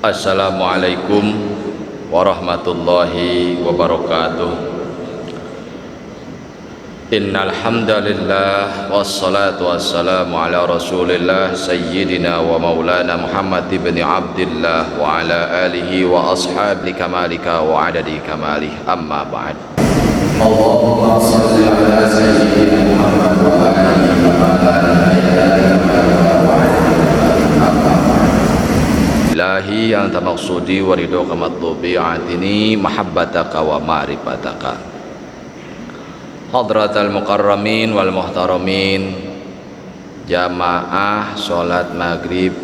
Assalamualaikum warahmatullahi wabarakatuh. Innal hamdalillah wassalatu wassalamu ala Rasulillah sayyidina wa maulana Muhammad ibn Abdillah wa ala alihi wa ashabi kamalika wa adadi kamalih, amma ba'd. Allahumma salli ala sayyidina Muhammad wa alihi wa Ilahi anta maqsudi wa ridhoka matlubi atini mahabbataka wa ma'rifataka. Hadratal mukarramin wal muhtaramin, jamaah sholat maghrib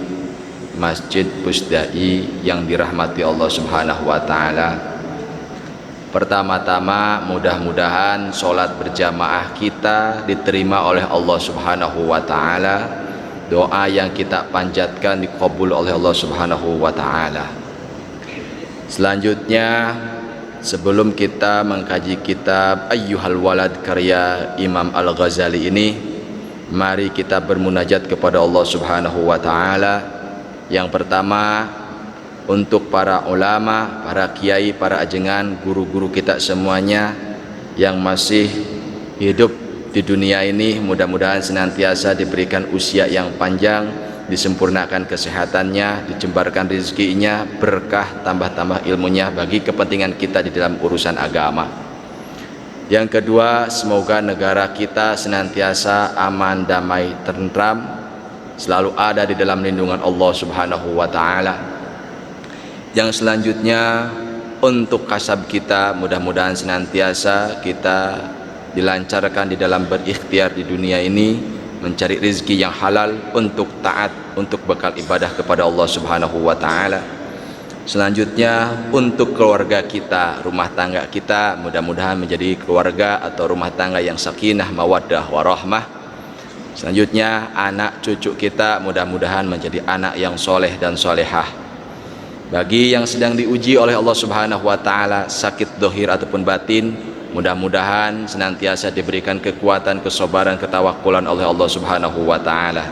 Masjid Pusdai yang dirahmati Allah Subhanahu wa ta'ala. Pertama-tama mudah-mudahan sholat berjamaah kita diterima oleh Allah Subhanahu wa ta'ala. Doa yang kita panjatkan dikabul oleh Allah Subhanahu wa ta'ala. Selanjutnya, sebelum kita mengkaji kitab Ayyuhal Walad karya Imam Al-Ghazali ini, mari kita bermunajat kepada Allah Subhanahu wa ta'ala. Yang pertama, untuk para ulama, para kiai, para ajengan, guru-guru kita semuanya yang masih hidup di dunia ini, mudah-mudahan senantiasa diberikan usia yang panjang, disempurnakan kesehatannya, dijembarkan rezekinya, berkah, tambah-tambah ilmunya bagi kepentingan kita di dalam urusan agama. Yang kedua, semoga negara kita senantiasa aman, damai, tentram, selalu ada di dalam lindungan Allah Subhanahu wa ta'ala. Yang selanjutnya, untuk kasab kita, mudah-mudahan senantiasa kita dilancarkan di dalam berikhtiar di dunia ini, mencari rezeki yang halal untuk taat, untuk bekal ibadah kepada Allah Subhanahu wa ta'ala. Selanjutnya, untuk keluarga kita, rumah tangga kita, mudah-mudahan menjadi keluarga atau rumah tangga yang sakinah, mawaddah, warahmah. Selanjutnya, anak cucu kita mudah-mudahan menjadi anak yang soleh dan solehah. Bagi yang sedang diuji oleh Allah Subhanahu wa ta'ala, sakit dohir ataupun batin, mudah-mudahan senantiasa diberikan kekuatan, kesabaran, ketawakulan oleh Allah Subhanahu wa ta'ala.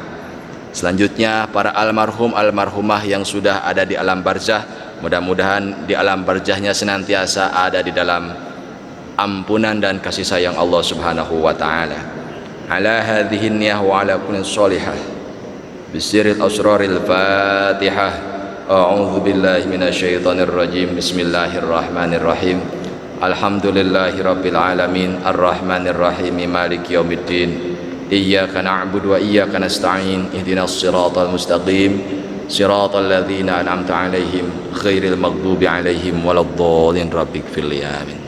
Selanjutnya, para almarhum almarhumah yang sudah ada di alam barzah, mudah-mudahan di alam barzahnya senantiasa ada di dalam ampunan dan kasih sayang Allah Subhanahu wa ta'ala. Ala hadhihi niyah wa ala kulli sholihah bisiril asraril fatihah. A'udzu billahi minasyaitonir rajim. Bismillahirrahmanirrahim. Alhamdulillahi rabbil alamin, arrahmanir rahim, maliki yaumiddin. Iyyaka na'budu wa iyyaka nasta'in. Ihdinas siratal mustaqim, siratal ladzina an'amta 'alaihim ghairil maghdubi 'alaihim waladdallin. Rabbighfirli amin.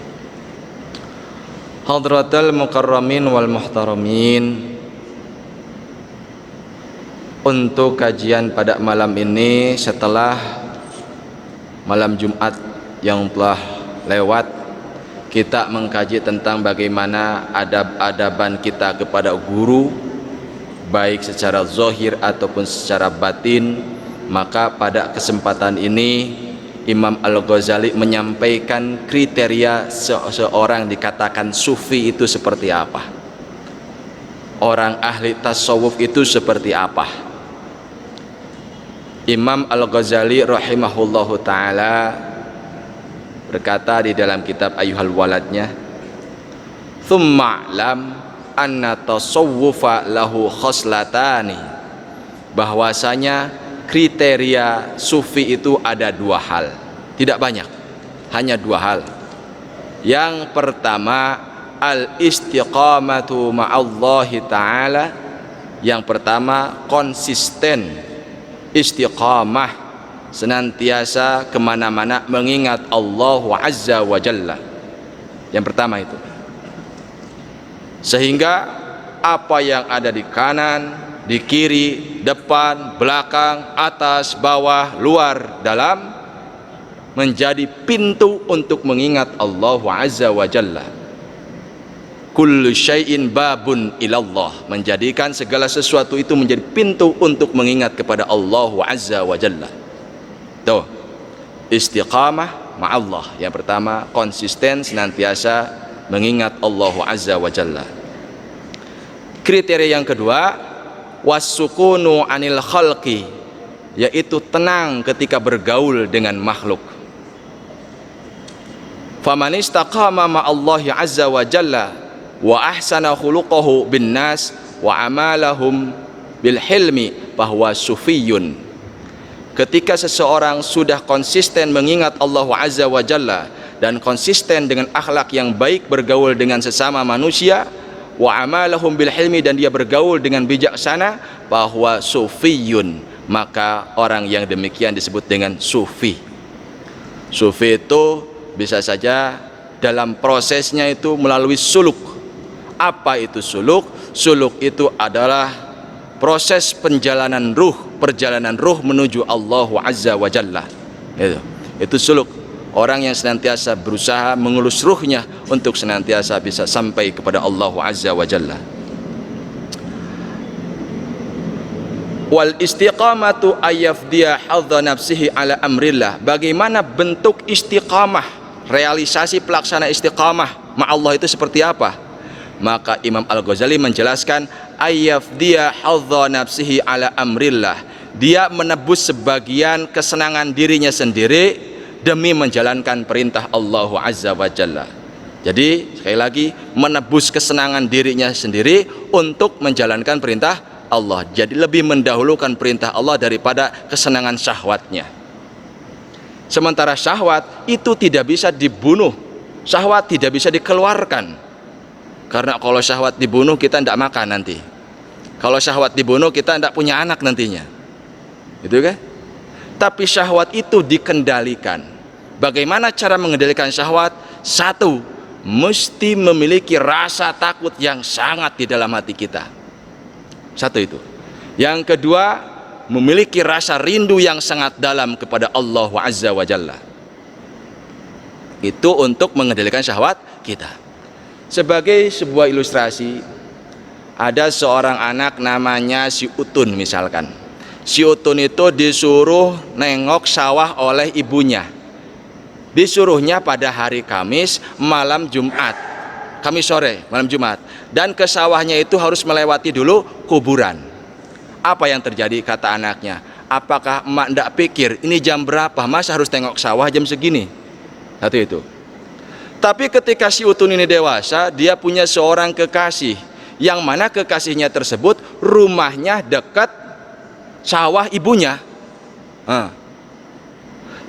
Hadratal mukarramin wal muhtaramin, untuk kajian pada malam ini setelah malam Jumat yang telah lewat, kita mengkaji tentang bagaimana adab-adaban kita kepada guru, baik secara zahir ataupun secara batin. Maka pada kesempatan ini Imam Al-Ghazali menyampaikan kriteria seorang dikatakan sufi itu seperti apa, orang ahli tasawuf itu seperti apa. Imam Al-Ghazali rahimahullahu ta'ala berkata di dalam kitab Ayyuhal Waladnya, "Tsumma lam anna tasawwufa lahu khoslatani", bahwasanya kriteria sufi itu ada dua hal, tidak banyak, hanya dua hal. Yang pertama, al-istiqamatu ma'allahi ta'ala. Yang pertama, konsisten, istiqamah, senantiasa kemana-mana mengingat Allah Azza wa Jalla. Yang pertama itu, sehingga apa yang ada di kanan, di kiri, depan, belakang, atas, bawah, luar, dalam, menjadi pintu untuk mengingat Allah Azza wa Jalla. Kullu syai'in babun ilallah, menjadikan segala sesuatu itu menjadi pintu untuk mengingat kepada Allah Azza wa Jalla. Tuh, istiqamah ma'allah. Yang pertama, konsisten, senantiasa mengingat Allah Azza wa Jalla. Kriteria yang kedua, wasukunu anil khalqi, yaitu tenang ketika bergaul dengan makhluk. Faman istaqama ma'allahi azza wa jalla wa ahsana khuluquhu bin nas wa amalahum bil hilmi bahwa sufiyun. Ketika seseorang sudah konsisten mengingat Allah azza wa jalla dan konsisten dengan akhlak yang baik bergaul dengan sesama manusia, wa amalahum bil hilmi, dan dia bergaul dengan bijaksana, bahwa sufiyun, maka orang yang demikian disebut dengan sufi. Sufi itu bisa saja dalam prosesnya itu melalui suluk. Apa itu suluk? Suluk itu adalah proses perjalanan ruh menuju Allah azza wa jalla. Itu suluk. Orang yang senantiasa berusaha mengelus ruhnya untuk senantiasa bisa sampai kepada Allah azza wa jalla. Wal istiqamatu ayyafdiya hadza nafsihi ala amrillah. Bagaimana bentuk istiqamah, realisasi pelaksana istiqamah ma Allah itu seperti apa? Maka Imam Al-Ghazali menjelaskan, ayyafdiya hadza nafsihi ala amrillah. Dia menebus sebagian kesenangan dirinya sendiri demi menjalankan perintah Allah azza wa jalla. Jadi sekali lagi, menebus kesenangan dirinya sendiri untuk menjalankan perintah Allah. Jadi lebih mendahulukan perintah Allah daripada kesenangan syahwatnya. Sementara syahwat itu tidak bisa dibunuh, syahwat tidak bisa dikeluarkan. Karena kalau syahwat dibunuh kita tidak makan nanti. Kalau syahwat dibunuh kita tidak punya anak nantinya. Itu kan? Tapi syahwat itu dikendalikan. Bagaimana cara mengendalikan syahwat? Satu, mesti memiliki rasa takut yang sangat di dalam hati kita. Satu itu. Yang kedua, memiliki rasa rindu yang sangat dalam kepada Allah azza wa jalla. Itu untuk mengendalikan syahwat kita. Sebagai sebuah ilustrasi, ada seorang anak namanya si Utun misalkan. Si Utun itu disuruh nengok sawah oleh ibunya. Disuruhnya pada hari Kamis malam Jumat, Kamis sore malam Jumat, dan ke sawahnya itu harus melewati dulu kuburan. Apa yang terjadi kata anaknya? Apakah emak ndak pikir ini jam berapa, masa harus tengok sawah jam segini? Satu itu. Tapi ketika si Utun ini dewasa, dia punya seorang kekasih, yang mana kekasihnya tersebut rumahnya dekat sawah ibunya.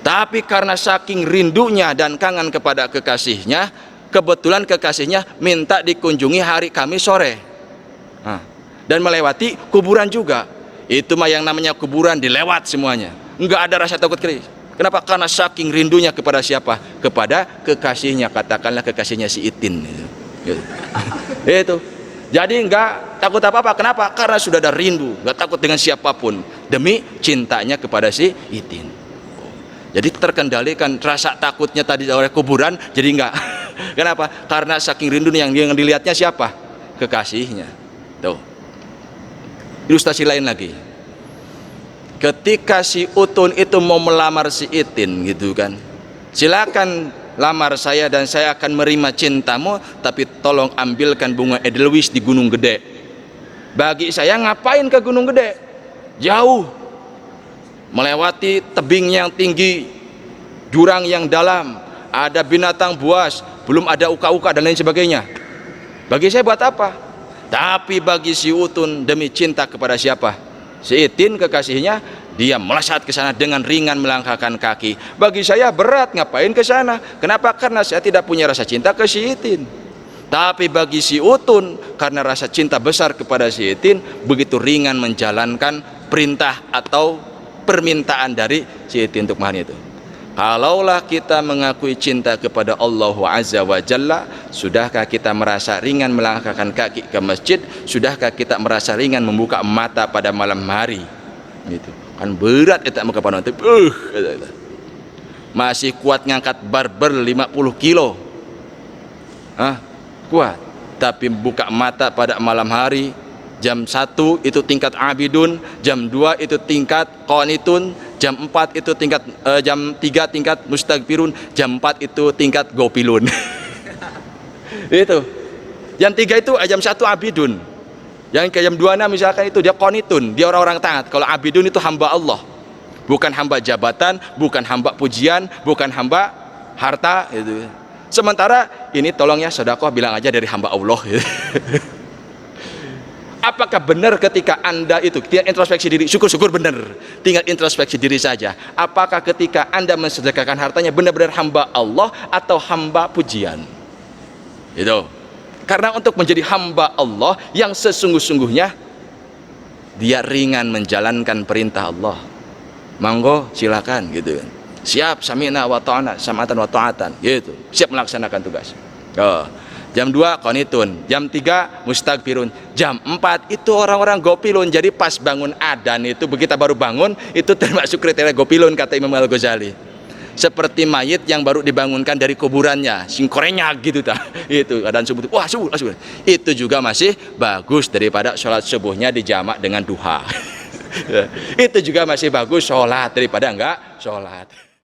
Tapi karena saking rindunya dan kangen kepada kekasihnya, kebetulan kekasihnya minta dikunjungi hari Kamis sore, dan melewati kuburan juga. Itu mah yang namanya kuburan dilewat semuanya, nggak ada rasa takut keris. Kenapa? Karena saking rindunya kepada siapa? Kepada kekasihnya, katakanlah kekasihnya si Itin itu. Jadi nggak takut apa-apa. Kenapa? Karena sudah ada rindu, nggak takut dengan siapapun demi cintanya kepada si Itin. Jadi terkendalikan rasa takutnya tadi oleh kuburan, jadi enggak. Kenapa? Karena saking rindu yang dilihatnya siapa? Kekasihnya. Tuh. Ilustrasi lain lagi. Ketika si Utun itu mau melamar si Itin gitu kan. Silakan lamar saya dan saya akan menerima cintamu, tapi tolong ambilkan bunga edelweiss di Gunung Gede. Bagi saya ngapain ke Gunung Gede? Jauh. Melewati tebing yang tinggi, jurang yang dalam, ada binatang buas, belum ada uka-uka dan lain sebagainya. Bagi saya buat apa? Tapi bagi si Utun, demi cinta kepada siapa? Si Itin kekasihnya, dia melesat ke sana dengan ringan melangkahkan kaki. Bagi saya berat, ngapain ke sana? Kenapa? Karena saya tidak punya rasa cinta ke si Itin. Tapi bagi si Utun, karena rasa cinta besar kepada si Itin, begitu ringan menjalankan perintah atau permintaan dari si Itin untuk mahar itu. Kalaulah kita mengakui cinta kepada Allah azza wa jalla, sudahkah kita merasa ringan melangkahkan kaki ke masjid? Sudahkah kita merasa ringan membuka mata pada malam hari? Gitu. Kan berat kita muka panon itu. Masih kuat ngangkat barber 50 kilo. Kuat. Tapi buka mata pada malam hari, jam 1 itu tingkat abidun, jam 2 itu tingkat qanitun, jam 4 itu tingkat jam 3 tingkat mustagfirun, jam 4 itu tingkat gopilun. Itu. Jam 3 itu jam 1 abidun. Yang ke jam 2 misalkan itu dia qanitun, dia orang-orang taat. Kalau abidun itu hamba Allah. Bukan hamba jabatan, bukan hamba pujian, bukan hamba harta gitu. Sementara ini tolong ya sedekah bilang aja dari hamba Allah gitu. Apakah benar ketika Anda itu tinggal introspeksi diri, syukur-syukur benar, tinggal introspeksi diri saja. Apakah ketika Anda mensedekahkan hartanya benar-benar hamba Allah atau hamba pujian? Itu. Karena untuk menjadi hamba Allah yang sesungguh-sungguhnya, dia ringan menjalankan perintah Allah. Monggo silakan gitu kan. Siap sami'na wa ta'ana, sam'atan wa ta'atan gitu. Siap melaksanakan tugas. Jam 2 qanitun, jam 3 mustagfirun, jam 4 itu orang-orang gopilun. Jadi pas bangun adzan itu, begitu baru bangun itu termasuk kriteria gopilun kata Imam Al-Ghazali. Seperti mayit yang baru dibangunkan dari kuburannya, sing korenyak gitu ta. Itu adzan subuh. Wah, subuh. Itu juga masih bagus daripada sholat subuhnya dijamak dengan duha. Itu juga masih bagus sholat daripada enggak sholat.